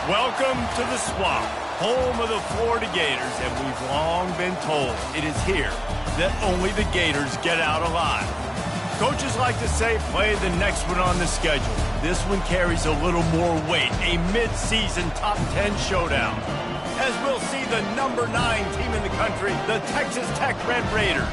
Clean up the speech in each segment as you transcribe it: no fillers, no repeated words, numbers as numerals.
Welcome to the Swamp, home of the Florida Gators, and we've long been told it is here that only the Gators get out alive. Coaches like to say play the next one on the schedule. This one carries a little more weight, a mid-season top 10 showdown. As we'll see the number 9 team in the country, the Texas Tech Red Raiders,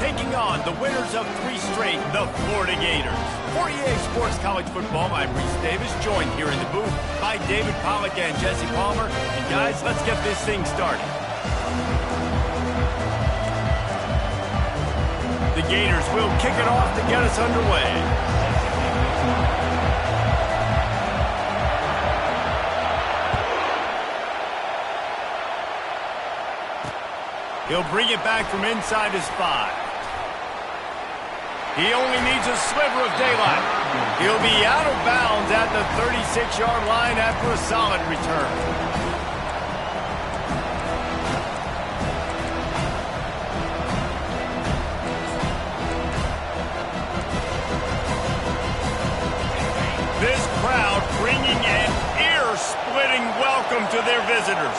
taking on the winners of 3 straight, the Florida Gators. For EA Sports College Football, I'm Reese Davis, joined here in the booth by David Pollack and Jesse Palmer. And guys, let's get this thing started. The Gators will kick it off to get us underway. He'll bring it back from inside his 5. He only needs a sliver of daylight. He'll be out of bounds at the 36-yard line after a solid return. This crowd bringing an ear-splitting welcome to their visitors.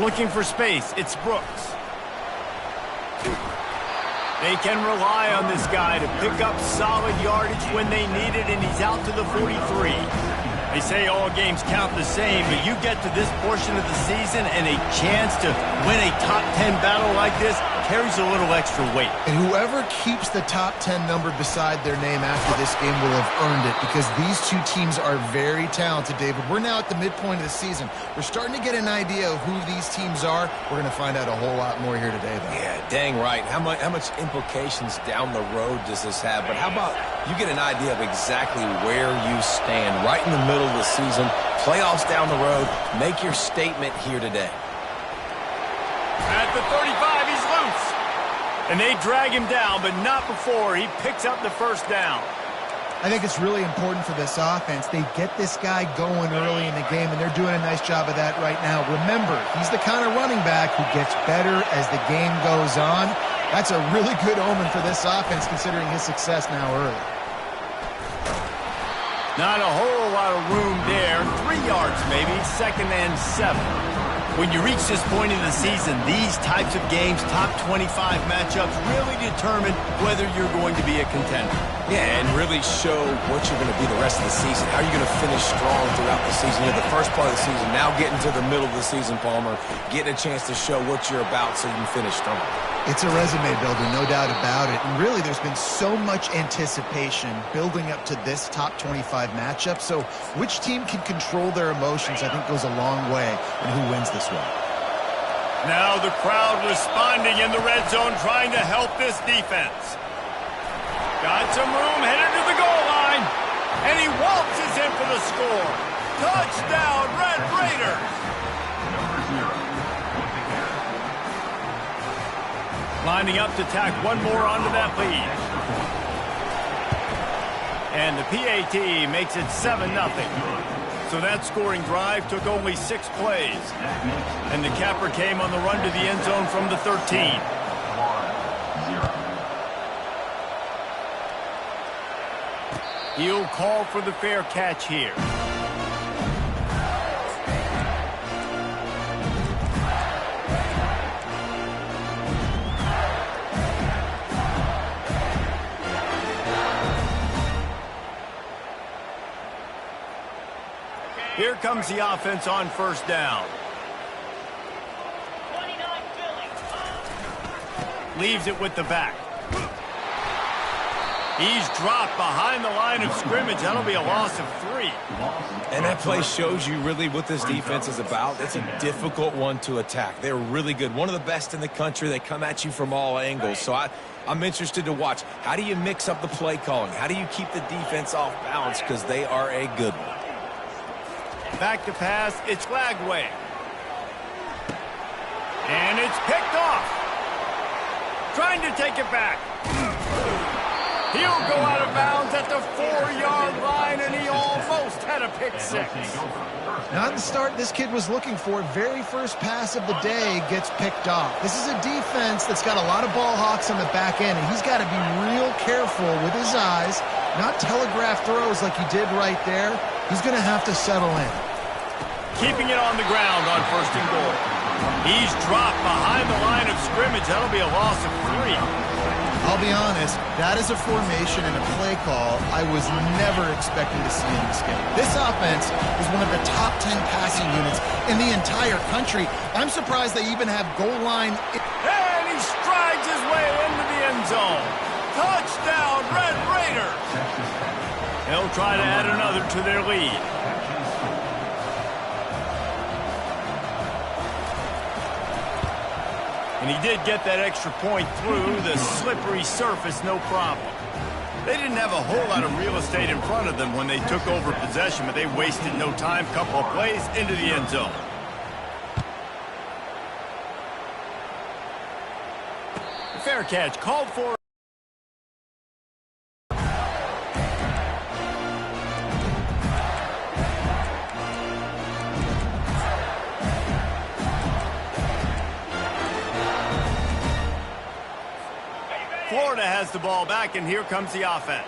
Looking for space, it's Brooks. They can rely on this guy to pick up solid yardage when they need it, and he's out to the 43. They say all games count the same, but you get to this portion of the season and a chance to win a top 10 battle like this carries a little extra weight. And whoever keeps the top 10 number beside their name after this game will have earned it, because these two teams are very talented, David. We're now at the midpoint of the season. We're starting to get an idea of who these teams are. We're going to find out a whole lot more here today, though. Yeah, dang right. How much implications down the road does this have? But how about you get an idea of exactly where you stand right in the middle of the season, playoffs down the road, make your statement here today. At the 35, he's loose. And they drag him down, but not before he picks up the first down. I think it's really important for this offense. They get this guy going early in the game, and they're doing a nice job of that right now. Remember, he's the kind of running back who gets better as the game goes on. That's a really good omen for this offense, considering his success now early. Not a whole lot of room there. 3 yards maybe, 2nd and 7. When you reach this point in the season, these types of games, top 25 matchups, really determine whether you're going to be a contender. Yeah, and really show what you're going to be the rest of the season. How are you going to finish strong throughout the season? You're the first part of the season, now getting to the middle of the season, Palmer. Getting a chance to show what you're about so you can finish strong. It's a resume builder, no doubt about it. And really, there's been so much anticipation building up to this top 25 matchup. So which team can control their emotions, I think, goes a long way in who wins this one. Now the crowd responding in the red zone, trying to help this defense. Got some room, headed to the goal line. And he waltzes in for the score. Touchdown, Red Raiders. Lining up to tack one more onto that lead. And the PAT makes it 7-0. So that scoring drive took only 6 plays. And the capper came on the run to the end zone from the 13. He'll call for the fair catch here. Here comes the offense on first down. Leaves it with the back. He's dropped behind the line of scrimmage. That'll be a loss of 3. And that play shows you really what this defense is about. It's a difficult one to attack. They're really good. One of the best in the country. They come at you from all angles. So I'm interested to watch. How do you mix up the play calling? How do you keep the defense off balance? Because they are a good one. Back to pass, it's Lagway. And it's picked off. Trying to take it back. He'll go out of bounds at the 4-yard line, and he almost had a pick 6. Not the start this kid was looking for. Very first pass of the day gets picked off. This is a defense that's got a lot of ball hawks on the back end, and he's got to be real careful with his eyes, not telegraph throws like he did right there. He's going to have to settle in. keeping it on the ground on 1st and goal. He's dropped behind the line of scrimmage. That'll be a loss of 3. I'll be honest, that is a formation and a play call I was never expecting to see in this game. This offense is one of the top 10 passing units in the entire country. I'm surprised they even have goal line. And he strides his way into the end zone. Touchdown, Red Raiders! They'll try to add another to their lead. And he did get that extra point through the slippery surface, no problem. They didn't have a whole lot of real estate in front of them when they took over possession, but they wasted no time. Couple of plays into the end zone. Fair catch, called for. Florida has the ball back, and here comes the offense.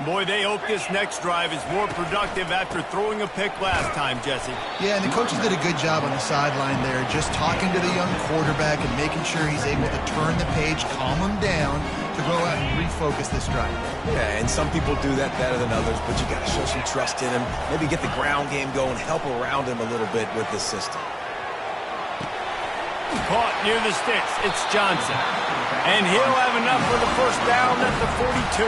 Boy, they hope this next drive is more productive after throwing a pick last time, Jesse. Yeah, and the coaches did a good job on the sideline there, just talking to the young quarterback and making sure he's able to turn the page, calm him down, to go out and refocus this drive. Yeah, and some people do that better than others, but you got to show some trust in him. Maybe get the ground game going, help around him a little bit with this system. Caught near the sticks. It's Johnson. And he'll have enough for the first down at the 42.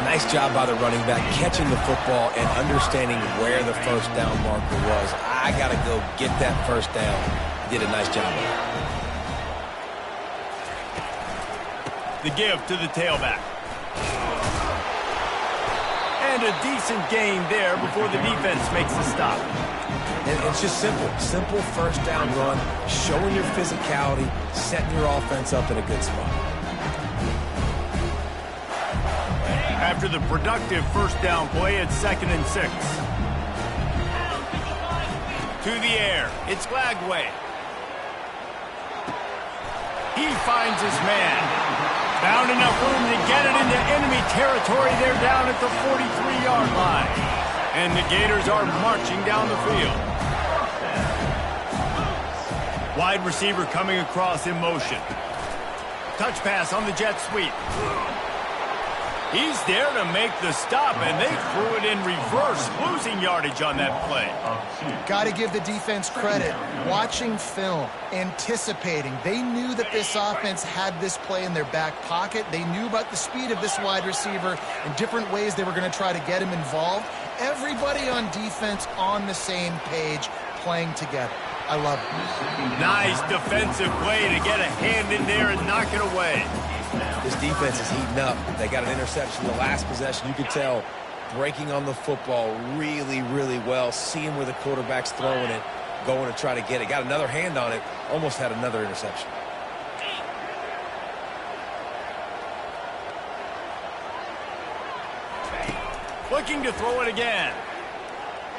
Nice job by the running back, catching the football and understanding where the first down marker was. I got to go get that first down. He did a nice job of it. The give to the tailback. And a decent gain there before the defense makes the stop. And it's just simple first down run, showing your physicality, setting your offense up in a good spot. After the productive first down play, it's 2nd and 6. To the air, it's Glagway. He finds his man. Found enough room to get it into enemy territory. They're down at the 43-yard line. And the Gators are marching down the field. Wide receiver coming across in motion. Touch pass on the jet sweep. He's there to make the stop, and they threw it in reverse, losing yardage on that play. Got to give the defense credit. Watching film, anticipating. They knew that this offense had this play in their back pocket. They knew about the speed of this wide receiver and different ways they were going to try to get him involved. Everybody on defense on the same page, playing together. I love it. Nice defensive play to get a hand in there and knock it away. This defense is heating up. They got an interception the last possession. You could tell breaking on the football really, really well, seeing where the quarterback's throwing it, going to try to get it. Got another hand on it, almost had another interception. Looking to throw it again.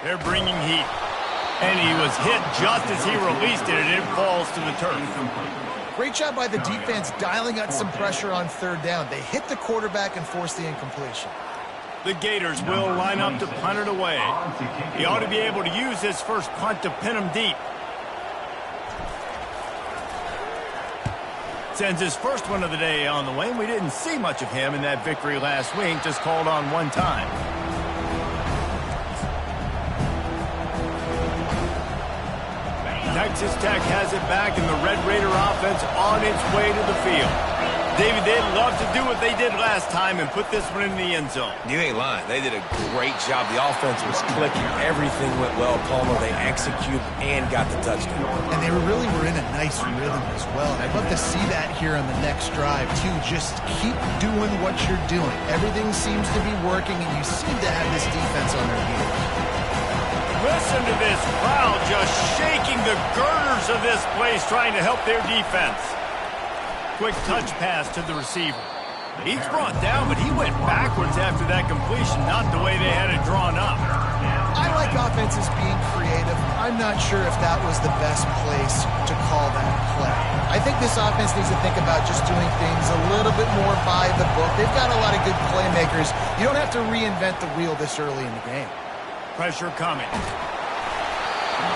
They're bringing heat. And he was hit just as he released it, and it falls to the turf. Great job by the defense dialing out some pressure on 3rd down. They hit the quarterback and forced the incompletion. The Gators will line up to punt it away. He ought to be able to use his first punt to pin him deep. Sends his first one of the day on the way. We didn't see much of him in that victory last week, just called on one time. Texas Tech has it back, and the Red Raider offense on its way to the field. David, they'd love to do what they did last time and put this one in the end zone. You ain't lying. They did a great job. The offense was clicking. Everything went well, Palmer. They executed and got the touchdown. And they really were in a nice rhythm as well. And I'd love to see that here on the next drive, too. Just keep doing what you're doing. Everything seems to be working, and you seem to have this defense on their heels. Listen to this crowd just shaking the girders of this place, trying to help their defense. Quick touch pass to the receiver. He's brought down, but he went backwards after that completion, not the way they had it drawn up. I like offenses being creative. I'm not sure if that was the best place to call that play. I think this offense needs to think about just doing things a little bit more by the book. They've got a lot of good playmakers. You don't have to reinvent the wheel this early in the game. Pressure coming.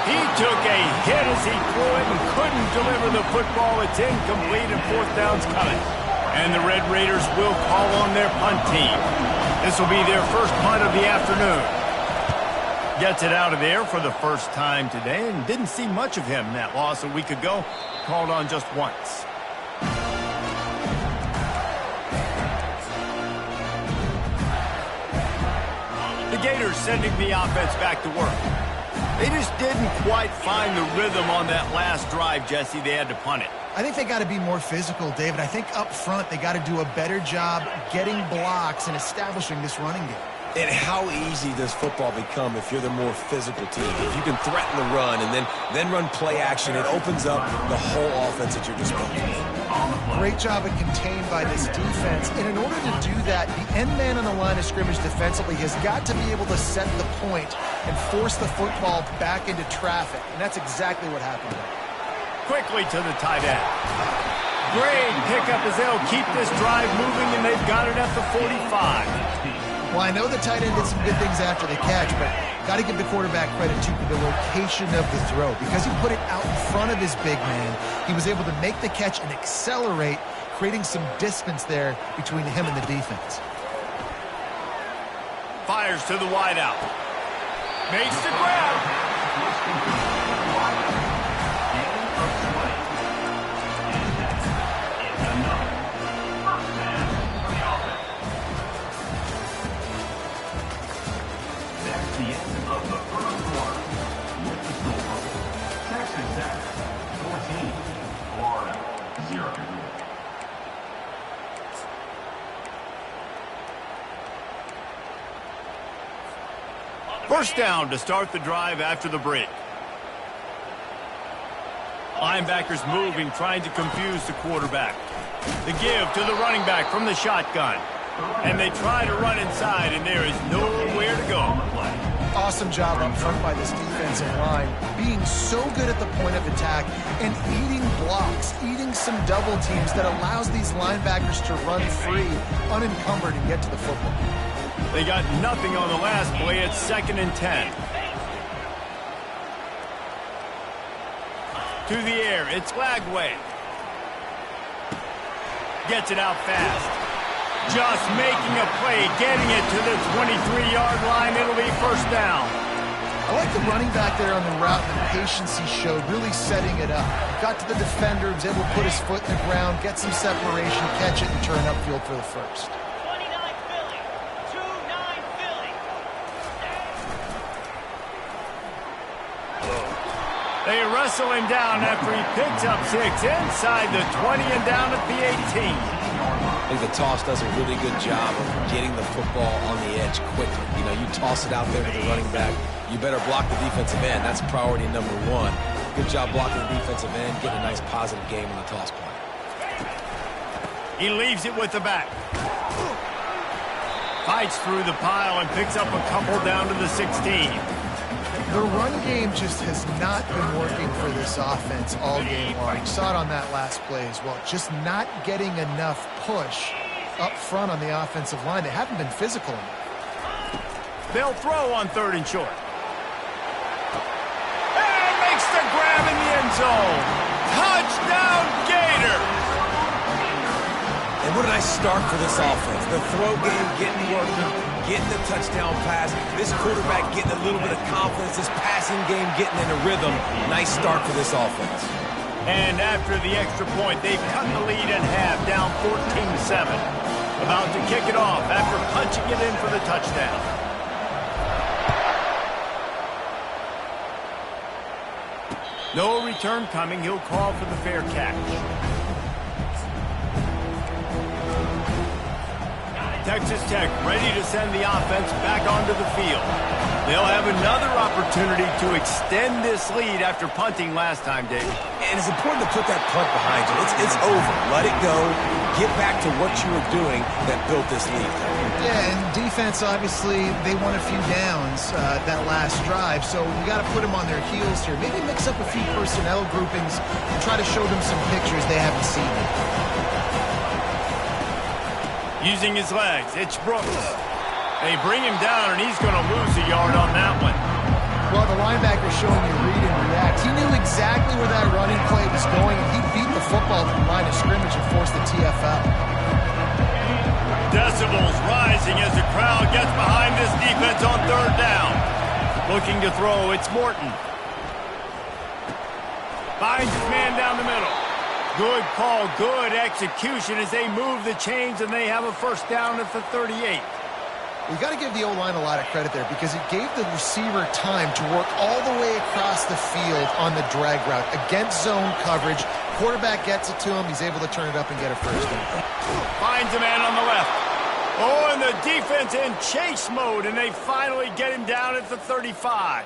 He took a hit as he threw it and couldn't deliver the football. It's incomplete and fourth down's coming. And the Red Raiders will call on their punt team. This will be their first punt of the afternoon. Gets it out of there for the first time today and didn't see much of him. That loss a week ago, called on just once. The Gators sending the offense back to work. They just didn't quite find the rhythm on that last drive, Jesse. They had to punt it. I think they got to be more physical, David. I think up front they got to do a better job getting blocks and establishing this running game. And how easy does football become if you're the more physical team? If you can threaten the run and then run play action, it opens up the whole offense at your disposal. Great job of contained by this defense. And in order to do that, the end man on the line of scrimmage defensively has got to be able to set the point and force the football back into traffic. And that's exactly what happened there. Quickly to the tight end. Great pickup as they'll keep this drive moving, and they've got it at the 45. Well, I know the tight end did some good things after the catch, but got to give the quarterback credit to the location of the throw. Because he put it out in front of his big man, he was able to make the catch and accelerate, creating some distance there between him and the defense. Fires to the wideout. Makes the grab. First down to start the drive after the break. Linebackers moving, trying to confuse the quarterback. The give to the running back from the shotgun. And they try to run inside, and there is nowhere to go. Awesome job up front by this defensive line, being so good at the point of attack and eating blocks, eating some double teams that allows these linebackers to run free, unencumbered, and get to the football. They got nothing on the last play. It's 2nd and 10. To the air, it's Lagway. Gets it out fast. Just making a play, getting it to the 23-yard line. It'll be first down. I like the running back there on the route and the patience he showed, really setting it up. Got to the defender, was able to put his foot in the ground, get some separation, catch it, and turn upfield for the first. They wrestle him down after he picks up 6 inside the 20 and down at the 18. I think the toss does a really good job of getting the football on the edge quickly. You know, you toss it out there to the running back, you better block the defensive end. That's priority number 1. Good job blocking the defensive end, getting a nice positive game on the toss point. He leaves it with the back. Fights through the pile and picks up a couple down to the 16. The run game just has not been working for this offense all game long. You saw it on that last play as well. Just not getting enough push up front on the offensive line. They haven't been physical enough. They'll throw on 3rd and short. And makes the grab in the end zone. Touchdown, Gators! And what a nice start for this offense. The throw game getting working, getting the touchdown pass. This quarterback getting a little bit of confidence. This passing game getting in a rhythm. Nice start for this offense. And after the extra point, they've cut the lead in half, down 14-7. About to kick it off after punching it in for the touchdown. No return coming. He'll call for the fair catch. Texas Tech ready to send the offense back onto the field. They'll have another opportunity to extend this lead after punting last time, David. And it's important to put that punt behind you. It's over. Let it go. Get back to what you were doing that built this lead. Yeah, and defense, obviously, they won a few downs that last drive, so we got to put them on their heels here. Maybe mix up a few personnel groupings and try to show them some pictures they haven't seen. Using his legs, it's Brooks. They bring him down, and he's going to lose a yard on that one. Well, the linebacker's showing you read and react. He knew exactly where that running play was going, and he beat the football to the line of scrimmage and forced the TFL. Decibels rising as the crowd gets behind this defense on third down. Looking to throw, it's Morton. Finds his man down the middle. Good call, good execution as they move the chains and they have a first down at the 38. We got to give the O-line a lot of credit there because it gave the receiver time to work all the way across the field on the drag route against zone coverage. Quarterback gets it to him. He's able to turn it up and get a first down. Finds a man on the left. Oh, and the defense in chase mode, and they finally get him down at the 35.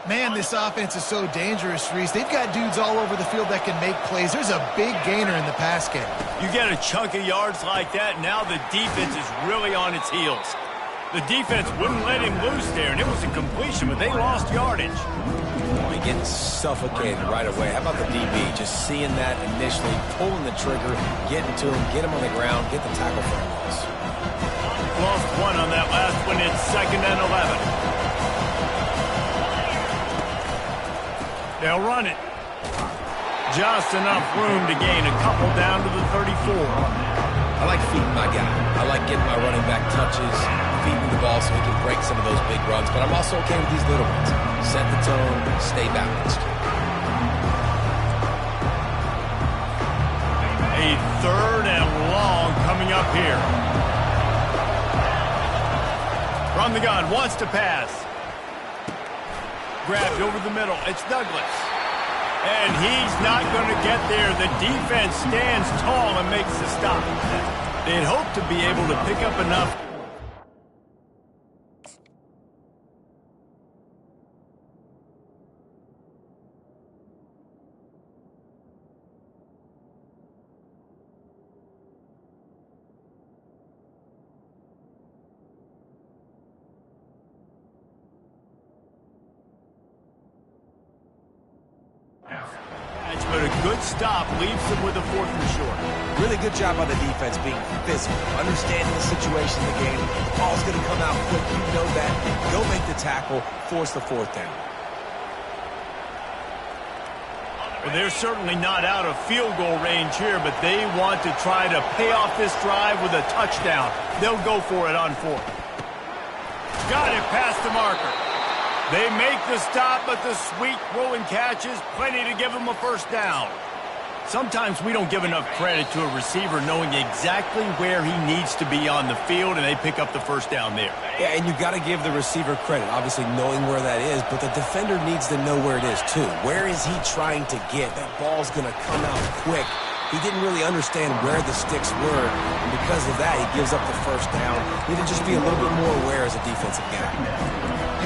Man, this offense is so dangerous, Reese. They've got dudes all over the field that can make plays. There's a big gainer in the pass game. You get a chunk of yards like that, now the defense is really on its heels. The defense wouldn't let him loose there, and it was a completion, but they lost yardage. Boy, getting suffocated right away. How about the DB? Just seeing that initially, pulling the trigger, getting to him, get him on the ground, get the tackle for a loss. Lost one on that last one. It's 2nd and 11. They'll run it. Just enough room to gain a couple down to the 34. I like feeding my guy. I like getting my running back touches, feeding the ball so he can break some of those big runs, but I'm also okay with these little ones. Set the tone, stay balanced. A 3rd and long coming up here. From the gun, wants to pass. Grabbed over the middle. It's Douglas. And he's not going to get there. The defense stands tall and makes the stop. They'd hope to be able to pick up enough. But a good stop leaves them with a 4th and short. Really good job by the defense being physical, understanding the situation in the game. The ball's going to come out quick. You know that. Go make the tackle, force the 4th down. Well, they're certainly not out of field goal range here, but they want to try to pay off this drive with a touchdown. They'll go for it on 4th. Got it past the marker. They make the stop, but the sweet throw and catch is plenty to give them a first down. Sometimes we don't give enough credit to a receiver knowing exactly where he needs to be on the field, and they pick up the first down there. Yeah, and you got to give the receiver credit, obviously knowing where that is, but the defender needs to know where it is too. Where is he trying to get? That ball's going to come out quick. He didn't really understand where the sticks were, and because of that, he gives up the first down. Need to just be a little bit more aware as a defensive guy.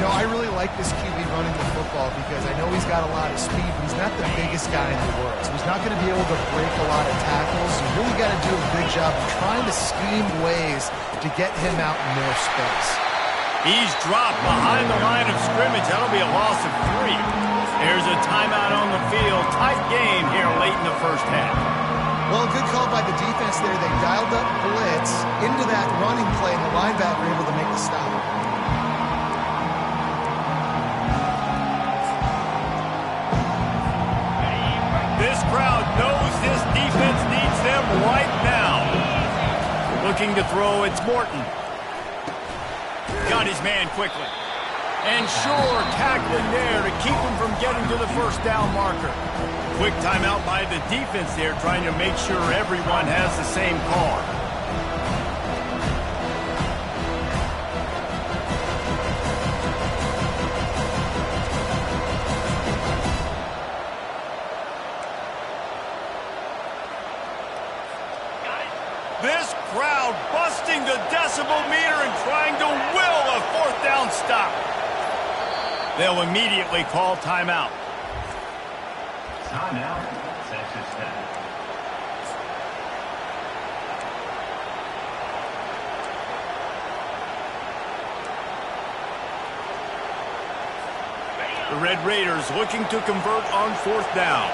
You know, I really like this QB running the football because I know he's got a lot of speed, but he's not the biggest guy in the world. So he's not going to be able to break a lot of tackles. You really got to do a good job of trying to scheme ways to get him out in more space. He's dropped behind the line of scrimmage. That'll be a loss of 3. There's a timeout on the field. Tight game here late in the first half. Well, good call by the defense there. They dialed up blitz into that running play, and the linebacker able to make the stop. This crowd knows this defense needs them right now. Looking to throw, it's Morton. Got his man quickly. And sure, tackling there to keep him from getting to the first down marker. Quick timeout by the defense there, trying to make sure everyone has the same call. This crowd busting the decibel meter and trying to will a 4th down stop. They'll immediately call timeout. Timeout, Texas Tech. The Red Raiders looking to convert on 4th down.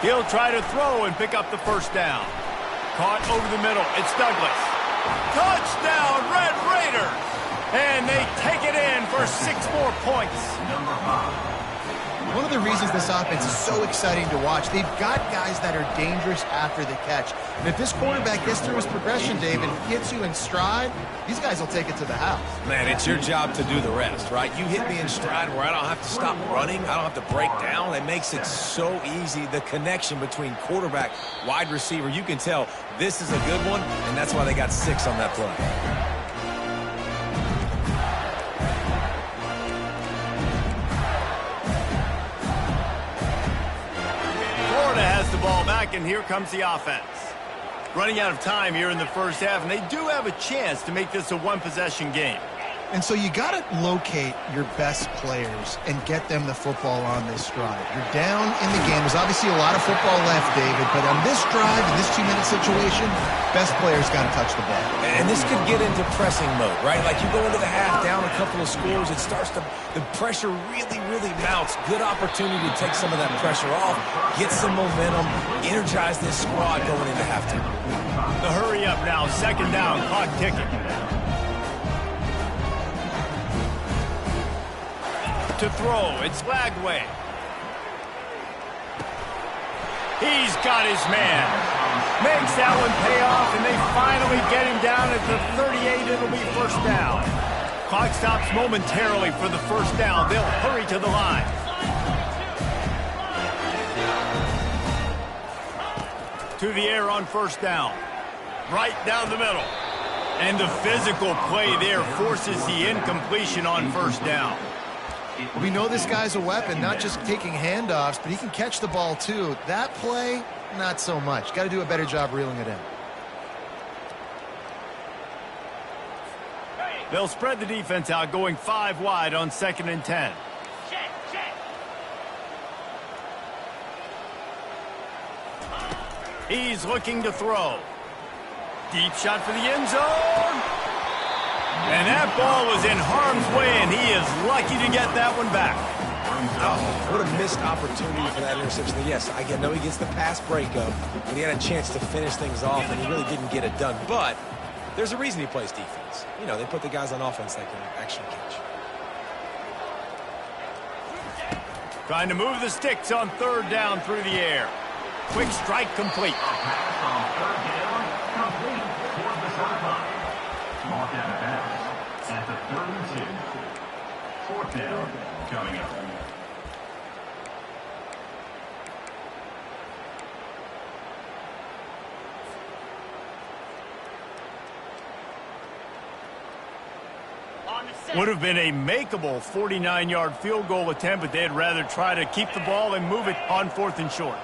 He'll try to throw and pick up the first down. Caught over the middle. It's Douglas. Touchdown, Red Raiders! And they take it in for 6 more points. One of the reasons this offense is so exciting to watch, they've got guys that are dangerous after the catch. And if this quarterback gets through his progression, David, gets you in stride, these guys will take it to the house. Man, it's your job to do the rest, right? You hit me in stride where I don't have to stop running. I don't have to break down. It makes it so easy. The connection between quarterback, wide receiver, you can tell this is a good one, and that's why they got 6 on that play. Has the ball back, and here comes the offense. Running out of time here in the first half, and they do have a chance to make this a one-possession game. And so you got to locate your best players and get them the football on this drive. You're down in the game. There's obviously a lot of football left, David, but on this drive, in this 2-minute situation, best players got to touch the ball. And this could get into pressing mode, right? Like you go into the half down a couple of scores, it starts to, the pressure really mounts. Good opportunity to take some of that pressure off, get some momentum, energize this squad going into halftime. The hurry up now, 2nd down, clock ticking. To throw, it's Lagway. He's got his man. Makes that one pay off, and they finally get him down at the 38. It'll be 1st down. Clock stops momentarily for the 1st down. They'll hurry to the line. To the air on 1st down. Right down the middle. And the physical play there forces the incompletion on 1st down. We know this guy's a weapon, not just taking handoffs, but he can catch the ball too. That play, not so much. Got to do a better job reeling it in. They'll spread the defense out, going 5 wide on 2nd and 10. He's looking to throw. Deep shot for the end zone. And that ball was in harm's way, and he is lucky to get that one back. Oh, what a missed opportunity for that interception. Yes, I know he gets the pass breakup, but he had a chance to finish things off, and he really didn't get it done. But there's a reason he plays defense. You know, they put the guys on offense that can actually catch. Trying to move the sticks on 3rd down through the air. Quick strike complete. Mark out of bounds at the 32. 4th down coming up. Would have been a makeable 49-yard field goal attempt, but they'd rather try to keep the ball and move it on 4th and short.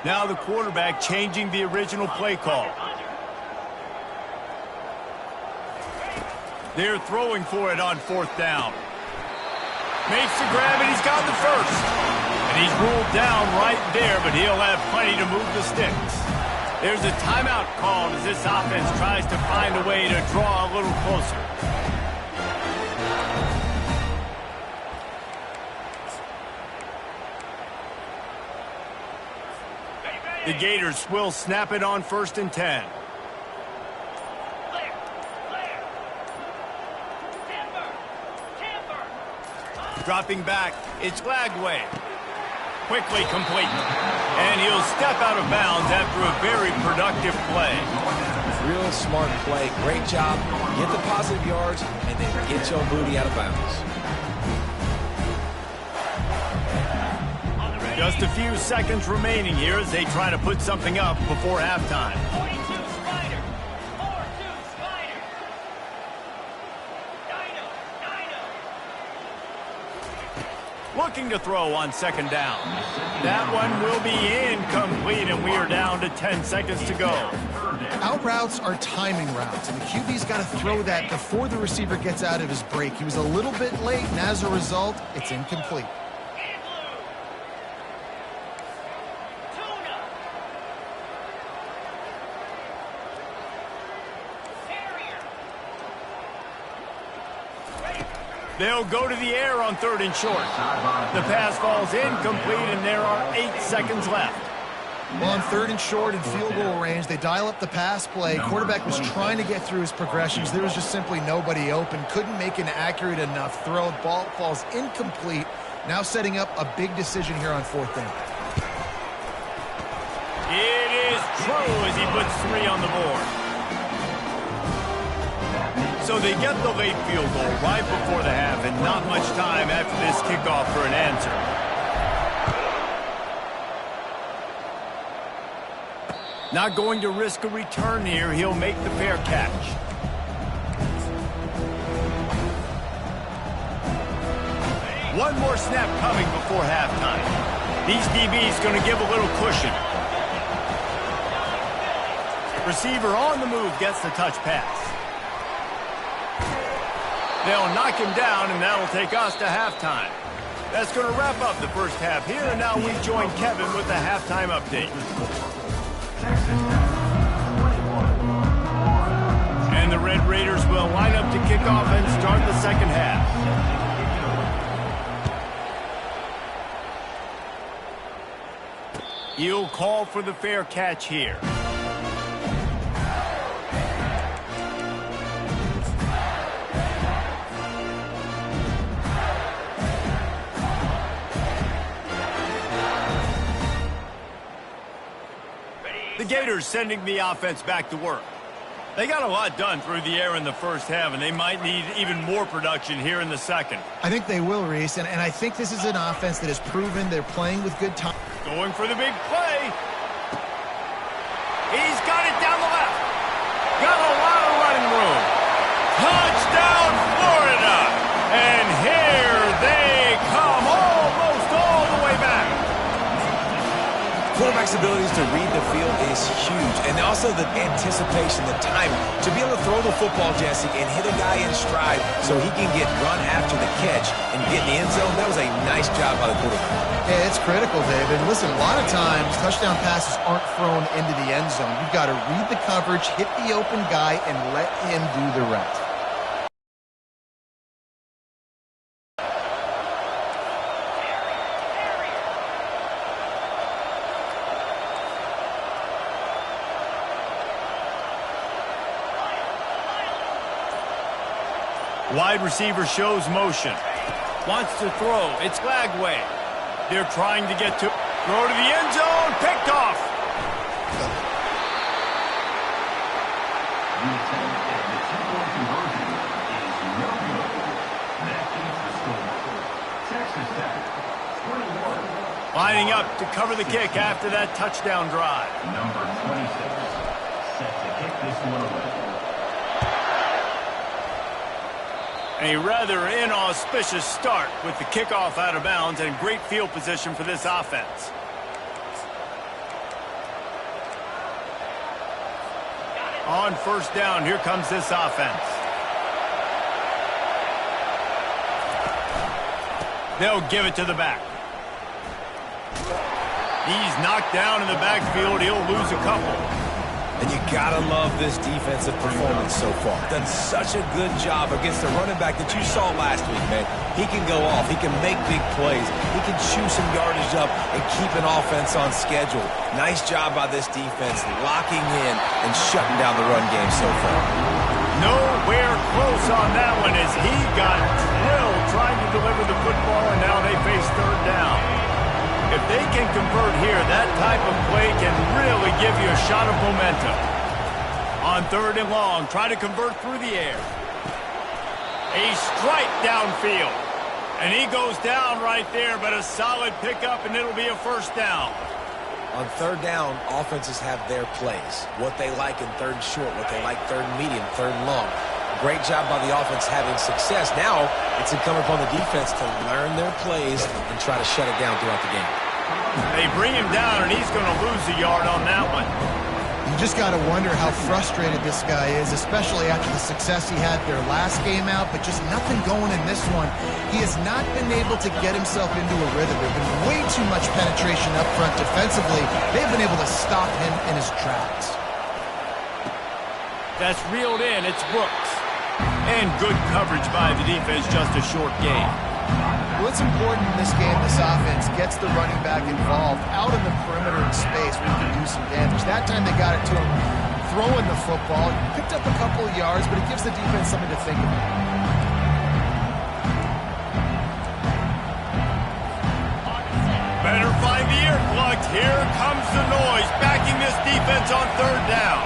Now the quarterback changing the original play call. They're throwing for it on 4th down. Makes the grab, and he's got the 1st. And he's ruled down right there, but he'll have plenty to move the sticks. There's a timeout called as this offense tries to find a way to draw a little closer. The Gators will snap it on 1st and 10. Dropping back, it's Lagway. Quickly complete. And he'll step out of bounds after a very productive play. Real smart play. Great job. Get the positive yards, and then get your booty out of bounds. Just a few seconds remaining here as they try to put something up before halftime. 42 Spider. 4-2 Spider. Dino. Looking to throw on 2nd down. That one will be incomplete, and we are down to 10 seconds to go. Out routes are timing routes, and the QB's got to throw that before the receiver gets out of his break. He was a little bit late, and as a result, it's incomplete. They'll go to the air on 3rd and short. The pass falls incomplete, and there are 8 seconds left. Well, on 3rd and short and field goal range, they dial up the pass play. Quarterback was trying to get through his progressions. There was just simply nobody open. Couldn't make an accurate enough throw. Ball falls incomplete. Now setting up a big decision here on 4th down. It is true as he puts 3 on the board. So they get the late field goal right before the half and not much time after this kickoff for an answer. Not going to risk a return here. He'll make the fair catch. One more snap coming before halftime. These DBs going to give a little cushion. Receiver on the move gets the touch pass. They'll knock him down, and that'll take us to halftime. That's going to wrap up the first half here, and now we join Kevin with the halftime update. And the Red Raiders will line up to kick off and start the second half. He'll call for the fair catch here. The Gators sending the offense back to work. They got a lot done through the air in the first half, and they might need even more production here in the second. I think they will, Reese, and I think this is an offense that has proven they're playing with good time. Going for the big play. He's got it down the left. Got a lot of running room. Touchdown, Florida! And here they come almost all the way back. Quarterback's abilities to read the field is huge, and also the anticipation, the timing. To be able to throw the football, Jesse, and hit a guy in stride so he can get run after the catch and get in the end zone, that was a nice job by the quarterback. Yeah, it's critical, David. Listen, a lot of times touchdown passes aren't thrown into the end zone. You've got to read the coverage, hit the open guy, and let him do the rest. Wide receiver shows motion. Wants to throw. It's Lagway. They're trying to get to throw to the end zone. Picked off. The attempt at the two-point conversion is no good. That keeps the score. Texas Tech, 21. Lining up to cover the kick after that touchdown drive. Number 26, set to kick this one away. A rather inauspicious start with the kickoff out of bounds and great field position for this offense. On first down, here comes this offense. They'll give it to the back. He's knocked down in the backfield. He'll lose a couple. And you gotta love this defensive performance so far. Done such a good job against the running back that you saw last week, man. He can go off. He can make big plays. He can chew some yardage up and keep an offense on schedule. Nice job by this defense locking in and shutting down the run game so far. Nowhere close on that one as he got drilled trying to deliver the football, and now they face third down. If they can convert here, that type of play can really give you a shot of momentum. On third and long, try to convert through the air. A strike downfield. And he goes down right there, but a solid pickup, and it'll be a first down. On third down, offenses have their plays. What they like in third and short, what they like third and medium, third and long. Great job by the offense having success. Now, it's incumbent upon the defense to learn their plays and try to shut it down throughout the game. They bring him down, and he's going to lose a yard on that one. You just got to wonder how frustrated this guy is, especially after the success he had their last game out, but just nothing going in this one. He has not been able to get himself into a rhythm. There's been way too much penetration up front defensively. They've been able to stop him in his tracks. That's reeled in. It's Brooks. And good coverage by the defense, just a short gain. Well, it's important in this game this offense gets the running back involved out in the perimeter in space where he can do some damage. That time they got it to him throwing the football. Picked up a couple of yards, but it gives the defense something to think about. Better find the ear plugged. Here comes the noise, backing this defense on third down.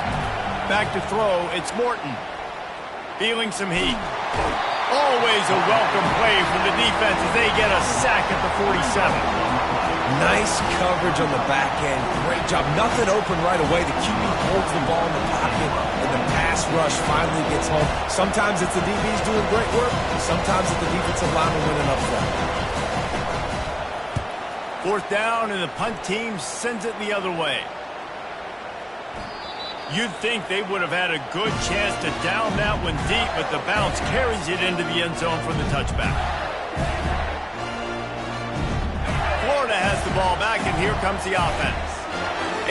Back to throw, it's Morton. Feeling some heat. Always a welcome play from the defense as they get a sack at the 47. Nice coverage on the back end. Great job. Nothing open right away. The QB holds the ball in the pocket, and the pass rush finally gets home. Sometimes it's the DBs doing great work, and sometimes it's the defensive lineman winning up front. Fourth down, and the punt team sends it the other way. You'd think they would have had a good chance to down that one deep, but the bounce carries it into the end zone for the touchback. Florida has the ball back, and here comes the offense.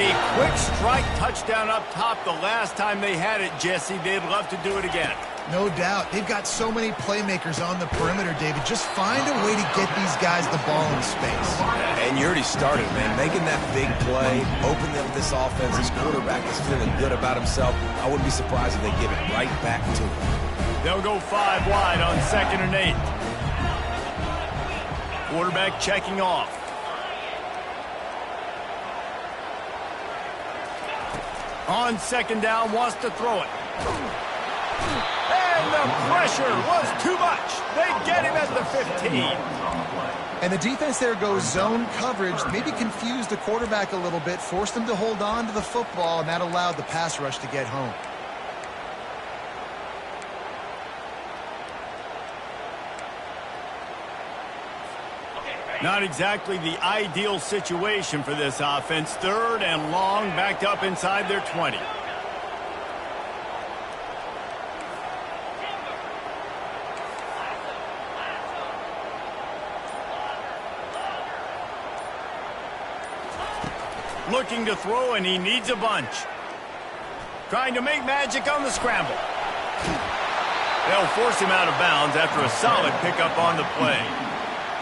A quick strike touchdown up top the last time they had it, Jesse. They'd love to do it again. No doubt. They've got so many playmakers on the perimeter, David. Just find a way to get these guys the ball in space. And you already started, man. Making that big play, opening up this offense. This quarterback is feeling good about himself. I wouldn't be surprised if they give it right back to him. They'll go 5 wide on 2nd and 8. Quarterback checking off. On 2nd down, wants to throw it. And the pressure was too much. They get him at the 15. And the defense there goes zone coverage, maybe confused the quarterback a little bit, forced him to hold on to the football, and that allowed the pass rush to get home. Not exactly the ideal situation for this offense. 3rd and long, backed up inside their 20. Looking to throw, and he needs a bunch. Trying to make magic on the scramble. They'll force him out of bounds after a solid pickup on the play.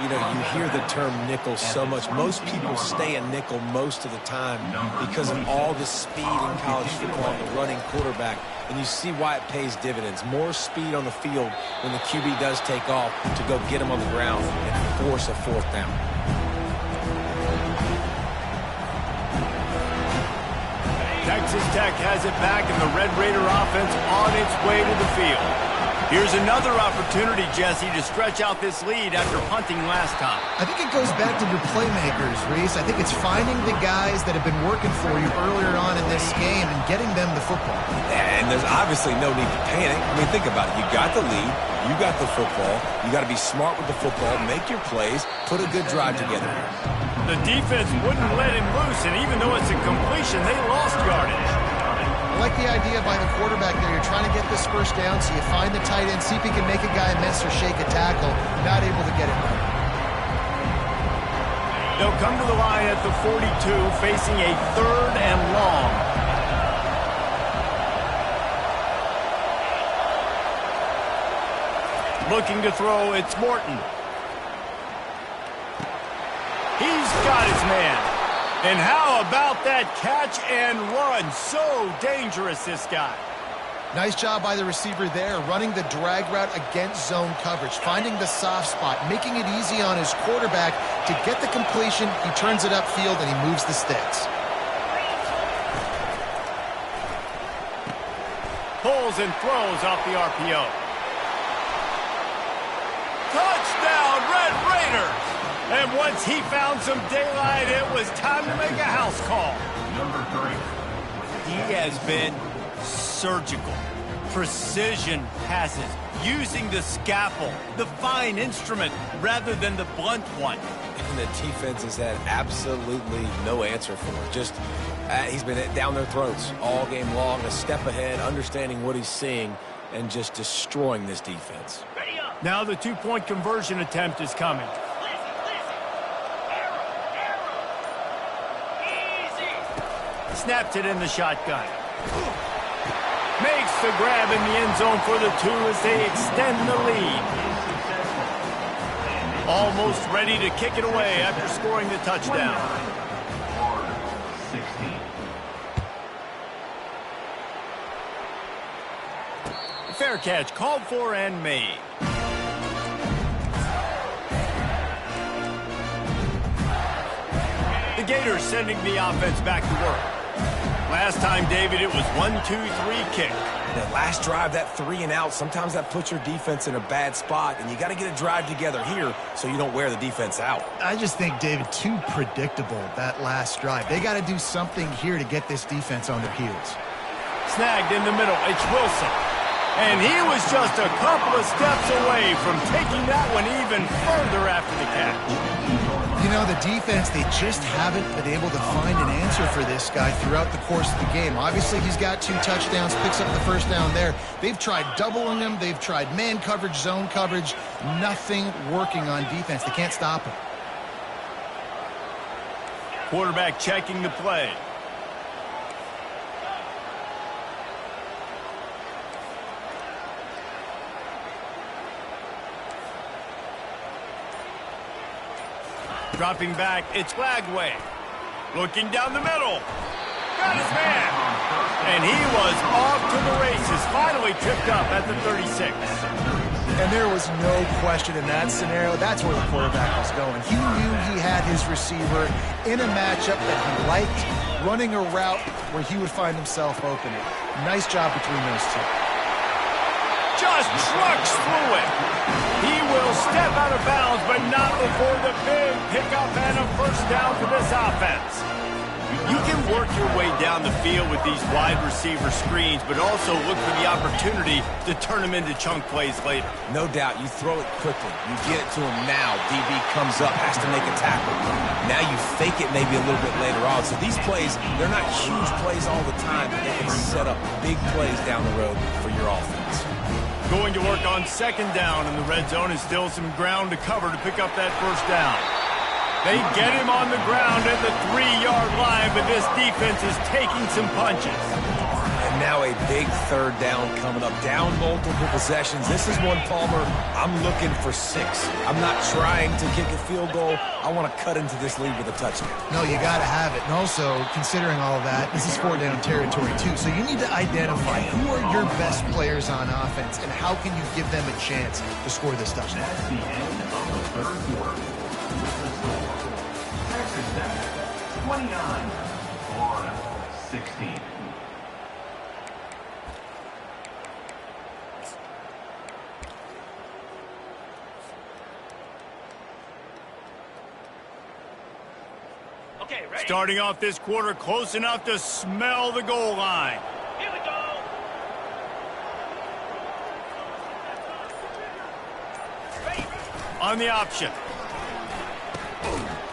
You know, you hear the term nickel so much. Most people stay a nickel most of the time because of all the speed in college football and the running quarterback. And you see why it pays dividends. More speed on the field when the QB does take off to go get him on the ground and force a 4th down. Texas Tech has it back, and the Red Raider offense on its way to the field. Here's another opportunity, Jesse, to stretch out this lead after punting last time. I think it goes back to your playmakers, Reese. I think it's finding the guys that have been working for you earlier on in this game and getting them the football. And there's obviously no need to panic. I mean, think about it. You got the lead. You got the football. You got to be smart with the football. Make your plays. Put a good drive together. The defense wouldn't let him loose, and even though it's a completion, they lost yardage. I like the idea by the quarterback there. You're trying to get this first down, so you find the tight end, see if he can make a guy miss or shake a tackle. Not able to get it right. They'll come to the line at the 42, facing a 3rd and long. Looking to throw, it's Morton. He's got his man. And how about that catch and run? So dangerous, this guy. Nice job by the receiver there, running the drag route against zone coverage, finding the soft spot, making it easy on his quarterback to get the completion. He turns it upfield, and he moves the sticks. Pulls and throws off the RPO. Touchdown, Red Raiders! And once he found some daylight, it was time to make a house call. Number 3. He has been surgical. Precision passes, using the scalpel, the fine instrument, rather than the blunt one. And the defense has had absolutely no answer for it. Just, he's been down their throats all game long, a step ahead, understanding what he's seeing, and just destroying this defense. Now the 2-point conversion attempt is coming. Snaps it in the shotgun. Makes the grab in the end zone for the 2 as they extend the lead. Almost ready to kick it away after scoring the touchdown. 16. Fair catch called for and made. The Gators sending the offense back to work. Last time, David, it was 1-2-3 kick. That last drive, that 3 and out, sometimes that puts your defense in a bad spot, and you got to get a drive together here so you don't wear the defense out. I just think, David, too predictable, that last drive. They got to do something here to get this defense on their heels. Snagged in the middle, it's Wilson. And he was just a couple of steps away from taking that one even further after the catch. You know, the defense, they just haven't been able to find an answer for this guy throughout the course of the game. Obviously, he's got 2 touchdowns, picks up the first down there. They've tried doubling him. They've tried man coverage, zone coverage. Nothing working on defense. They can't stop him. Quarterback checking the play. Dropping back, it's Flagway. Looking down the middle. Got his man. And he was off to the races. Finally tripped up at the 36. And there was no question in that scenario. That's where the quarterback was going. He knew he had his receiver in a matchup that he liked, running a route where he would find himself open. Nice job between those two. Just trucks through it. He will step out of bounds, but not before the big pickup and a first down for this offense. You can work your way down the field with these wide receiver screens, but also look for the opportunity to turn them into chunk plays later. No doubt, you throw it quickly. You get it to him now. DB comes up, has to make a tackle. Now you fake it maybe a little bit later on. So these plays, they're not huge plays all the time, but they can set up big plays down the road for your offense. Going to work on second down in the red zone, and still some ground to cover to pick up that first down. They get him on the ground at the 3-yard line, but this defense is taking some punches. And now a big third down coming up. Down multiple possessions. This is one, Palmer, I'm looking for 6. I'm not trying to kick a field goal. I want to cut into this lead with a touchdown. No, you got to have it. And also, considering all of that, this is 4-down territory too. So you need to identify who are your best players on offense and how can you give them a chance to score this touchdown. That's the end of the third quarter. Texas Tech, 29, Florida, 16. Okay, ready? Starting off this quarter close enough to smell the goal line. Here we go. Ready? On the option.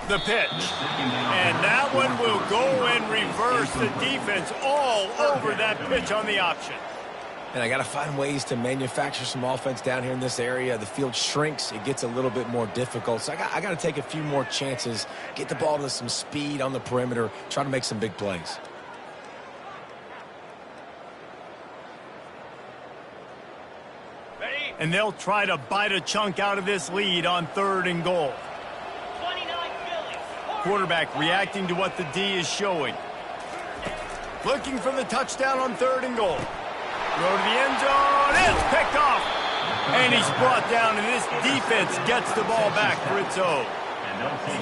The pitch. And that one will go and reverse the defense all over that pitch on the option. And I got to find ways to manufacture some offense down here in this area. The field shrinks. It gets a little bit more difficult. So I got to take a few more chances, get the ball to some speed on the perimeter, try to make some big plays. Ready? And they'll try to bite a chunk out of this lead on 3rd and goal. 29 Philly. Quarterback reacting to what the D is showing. Looking for the touchdown on 3rd and goal. Throw to the end zone. It's picked off. And he's brought down, and this defense gets the ball back for its own.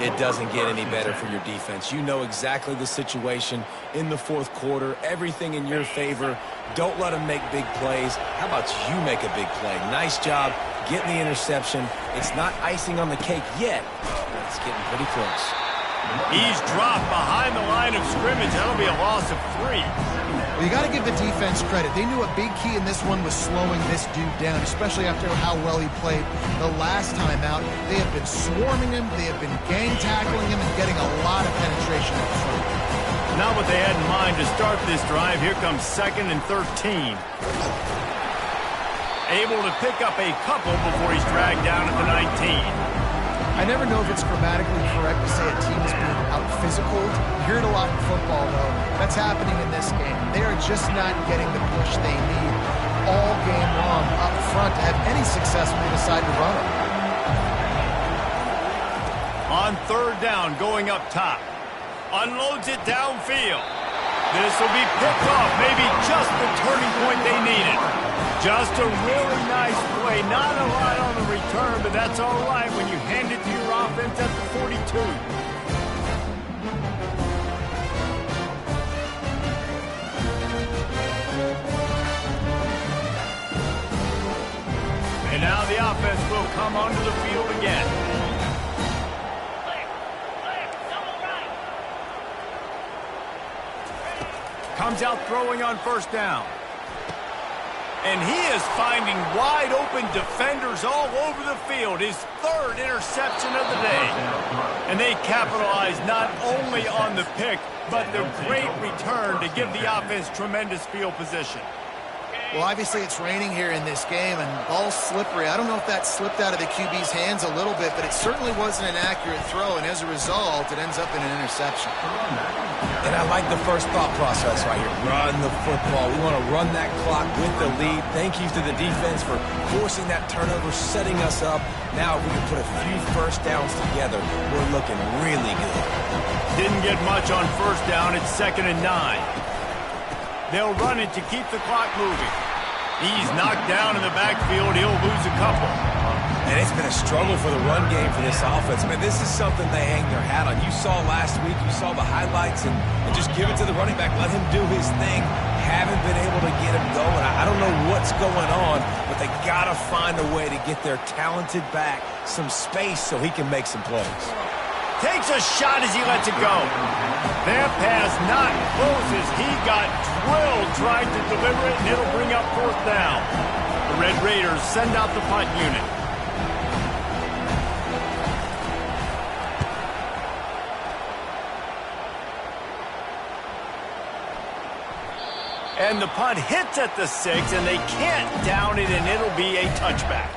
It doesn't get any better for your defense. You know exactly the situation in the 4th quarter. Everything in your favor. Don't let them make big plays. How about you make a big play? Nice job getting the interception. It's not icing on the cake yet, but it's getting pretty close. He's dropped behind the line of scrimmage. That'll be a loss of 3. Well, you got to give the defense credit. They knew a big key in this one was slowing this dude down, especially after how well he played the last time out. They have been swarming him. They have been gang tackling him and getting a lot of penetration at the front. Not what they had in mind to start this drive. Here comes 2nd and 13. Able to pick up a couple before he's dragged down at the 19. I never know if it's grammatically correct to say a team is being out-physical. You hear it a lot in football, though. That's happening in this game. They are just not getting the push they need all game long up front to have any success when they decide to run it. On third down, going up top. Unloads it downfield. This will be picked off. Maybe just the turning point they needed. Just a really nice play. Not a lot on the return, but that's all right when you hand it to your offense at the 42. And now the offense will come onto the field again. Comes out throwing on first down. And he is finding wide open defenders all over the field. His third interception of the day. And they capitalize not only on the pick, but the great return to give the offense tremendous field position. Well, obviously it's raining here in this game, and ball's slippery. I don't know if that slipped out of the QB's hands a little bit, but it certainly wasn't an accurate throw, and as a result, it ends up in an interception. And I like the first thought process right here. Run the football. We want to run that clock with the lead. Thank you to the defense for forcing that turnover, setting us up. Now if we can put a few first downs together, we're looking really good. Didn't get much on first down. It's 2nd and 9. They'll run it to keep the clock moving. He's knocked down in the backfield. He'll lose a couple. And it's been a struggle for the run game for this offense. Man, this is something they hang their hat on. You saw last week, you saw the highlights, and just give it to the running back. Let him do his thing. Haven't been able to get him going. I don't know what's going on, but they got to find a way to get their talented back some space so he can make some plays. Takes a shot as he lets it go. That pass not close as he got drilled trying to deliver it, and it'll bring up fourth down. The Red Raiders send out the punt unit. And the punt hits at the 6, and they can't down it, and it'll be a touchback.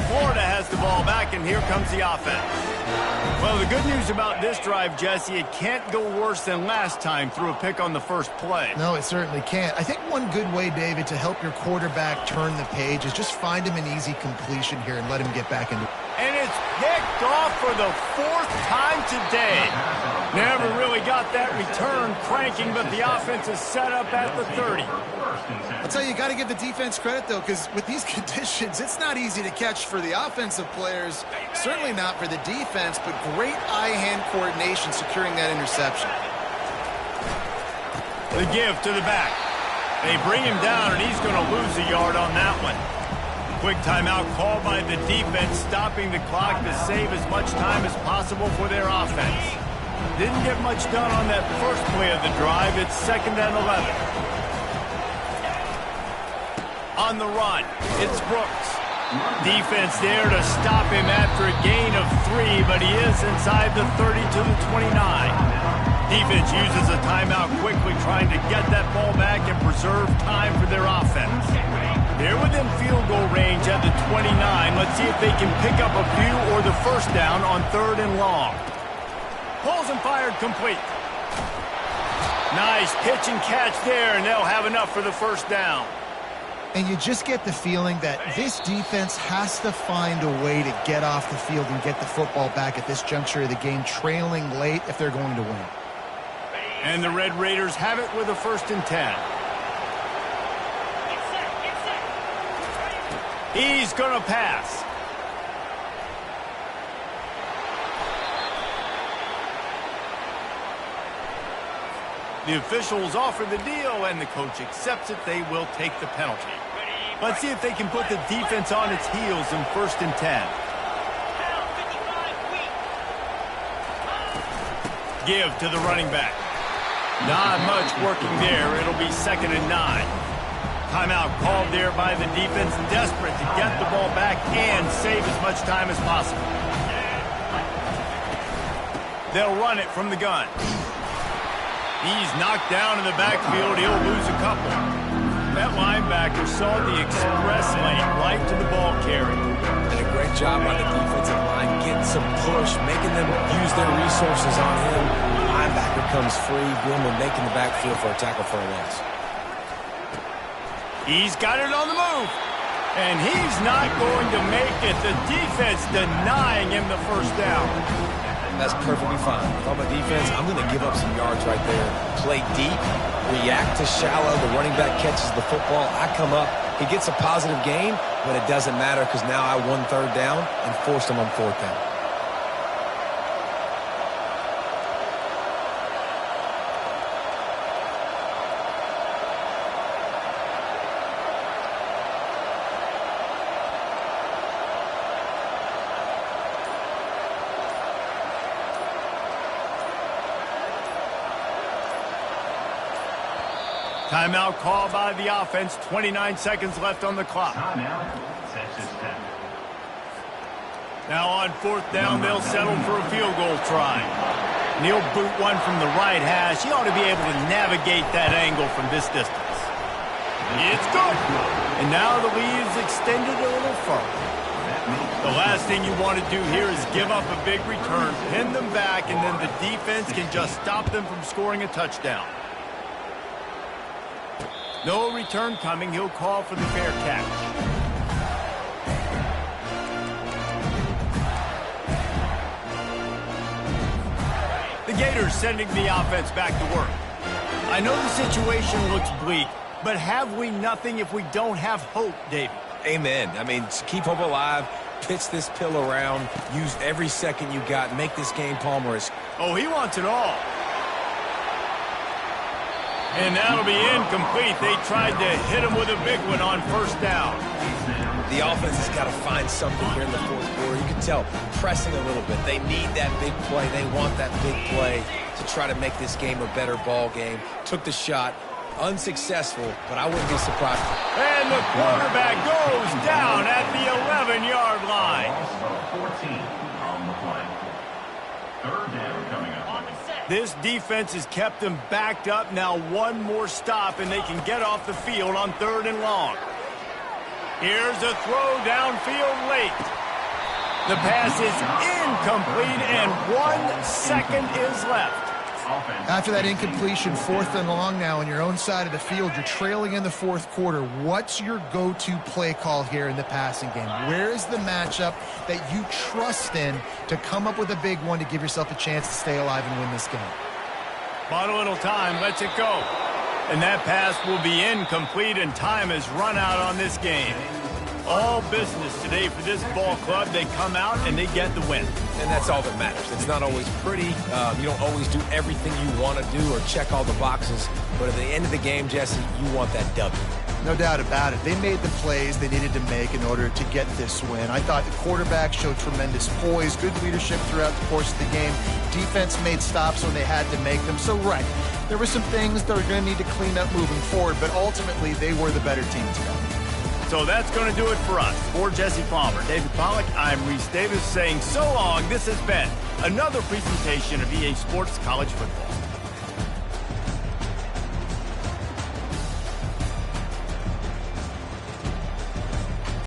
Florida has the ball back, and here comes the offense. Well, the good news about this drive, Jesse, it can't go worse than last time through a pick on the first play. No, it certainly can't. I think one good way, David, to help your quarterback turn the page is just find him an easy completion here and let him get back into it. And it's picked off for the 4th time today. Never really got that return cranking, but the offense is set up at the 30. I'll tell you, you got to give the defense credit, though, because with these conditions, it's not easy to catch for the offensive players. Certainly not for the defense, but great eye-hand coordination securing that interception. The give to the back. They bring him down, and he's going to lose a yard on that one. Quick timeout called by the defense, stopping the clock to save as much time as possible for their offense. Didn't get much done on that first play of the drive. It's 2nd and 11. On the run, it's Brooks. Defense there to stop him after a gain of 3, but he is inside the 30 to the 29. Defense uses a timeout quickly, trying to get that ball back and preserve time for their offense. They're within field goal range at the 29. Let's see if they can pick up a few or the first down on 3rd and long. Pulls and fired complete. Nice pitch and catch there, and they'll have enough for the first down. And you just get the feeling that this defense has to find a way to get off the field and get the football back at this juncture of the game, trailing late if they're going to win. And the Red Raiders have it with a 1st and 10. He's going to pass. The officials offer the deal, and the coach accepts it. They will take the penalty. Let's see if they can put the defense on its heels in 1st and 10. Give to the running back. Not much working there. It'll be 2nd and 9. Timeout called there by the defense, desperate to get the ball back and save as much time as possible. They'll run it from the gun. He's knocked down in the backfield. He'll lose a couple. That linebacker saw the express lane right to the ball carrier. Did a great job on the defensive line, getting some push, making them use their resources on him. Linebacker comes free, boom, and making the backfield for a tackle for a loss. He's got it on the move. And he's not going to make it. The defense denying him the first down. That's perfectly fine. If I'm a defense, I'm going to give up some yards right there. Play deep, react to shallow. The running back catches the football. I come up. He gets a positive gain, but it doesn't matter because now I won third down and forced him on fourth down. Timeout called by the offense. 29 seconds left on the clock. Timeout, Texas Tech. Now on fourth down, they'll settle for a field goal try. He'll boot one from the right hash. He ought to be able to navigate that angle from this distance. It's good. And now the lead is extended a little further. The last thing you want to do here is give up a big return, pin them back, and then the defense can just stop them from scoring a touchdown. No return coming. He'll call for the fair catch. The Gators sending the offense back to work. I know the situation looks bleak, but have we nothing if we don't have hope, David? Amen. I mean, keep hope alive, pitch this pill around, use every second you got, make this game Palmer's. Oh, he wants it all. And that'll be incomplete. They tried to hit him with a big one on first down. The offense has got to find something here in the fourth quarter. You can tell, pressing a little bit. They need that big play. They want that big play to try to make this game a better ball game. Took the shot. Unsuccessful, but I wouldn't be surprised. And the quarterback goes down at the 11-yard line. 14 on the play. Third down coming up. This defense has kept them backed up. Now one more stop, and they can get off the field on third and long. Here's a throw downfield late. The pass is incomplete, and 1 second is left. After that incompletion, fourth and long now on your own side of the field, you're trailing in the fourth quarter. What's your go-to play call here in the passing game? Where is the matchup that you trust in to come up with a big one to give yourself a chance to stay alive and win this game? Bought a little time, lets it go. And that pass will be incomplete, and time has run out on this game. All business today for this ball club. They come out and they get the win. And that's all that matters. It's not always pretty. You don't always do everything you want to do or check all the boxes. But at the end of the game, Jesse, you want that W. No doubt about it. They made the plays they needed to make in order to get this win. I thought the quarterback showed tremendous poise, good leadership throughout the course of the game. Defense made stops when they had to make them. So, right, there were some things that are going to need to clean up moving forward, but ultimately they were the better team today. So that's going to do it for us. For Jesse Palmer, David Pollack, I'm Reese Davis saying so long. This has been another presentation of EA Sports College Football.